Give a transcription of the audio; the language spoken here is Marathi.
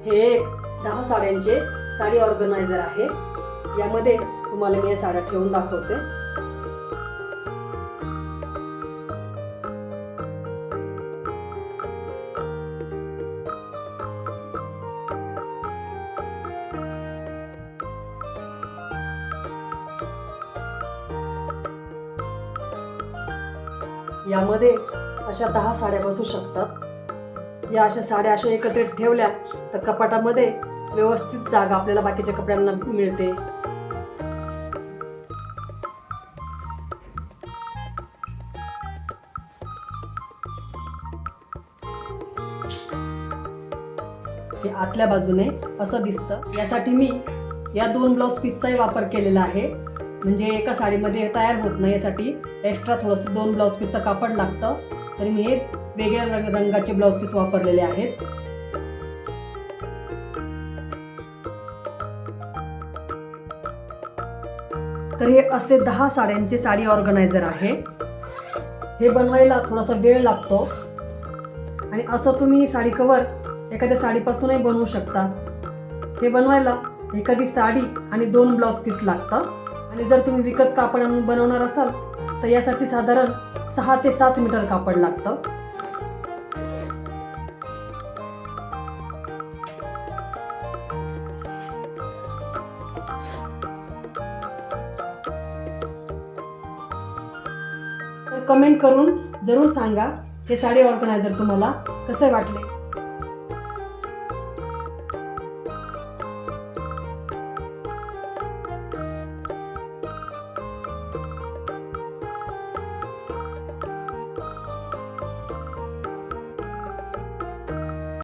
हे 10 साड्यांचे साडी ऑर्गनायझर आहे। यामध्ये तुम्हाला मी या साड्या ठेवून दाखवते। यामध्ये अशा 10 साड्या बसू शकतात। या अशा साड्या अशा एकत्रित ठेवल्या तर कपाटामध्ये व्यवस्थित जागा आपल्याला बाकीच्या कपड्यांना मिळते। हे आतल्या बाजूने असं दिसतं। यासाठी मी या 2 ब्लाउज पीसचाही वापर केलेला आहे, म्हणजे एका साडीमध्ये तयार होत नाही यासाठी एक्स्ट्रा थोडंसं 2 ब्लाउज पीसचं कापड लागतं। तरी मी हे वेगळ्या रंगाचे ब्लाउज पीस वापरलेले आहेत। तर हे असे 10 साड्यांचे साडी ऑर्गनायझर आहे। हे बनवायला थोडासा वेळ लागतो आणि असं तुम्ही साडी कवर एखाद्या साडीपासूनही बनवू शकता। हे बनवायला एखादी साडी आणि 2 ब्लाउज पीस लागतं आणि जर तुम्ही विकत कापड आणून बनवणार असाल तर यासाठी साधारण 6 ते 7 मीटर कापड लागतं। तर कमेंट करून जरूर सांगा हे साडी ऑर्गनायझर तुम्हाला कसे वाटले।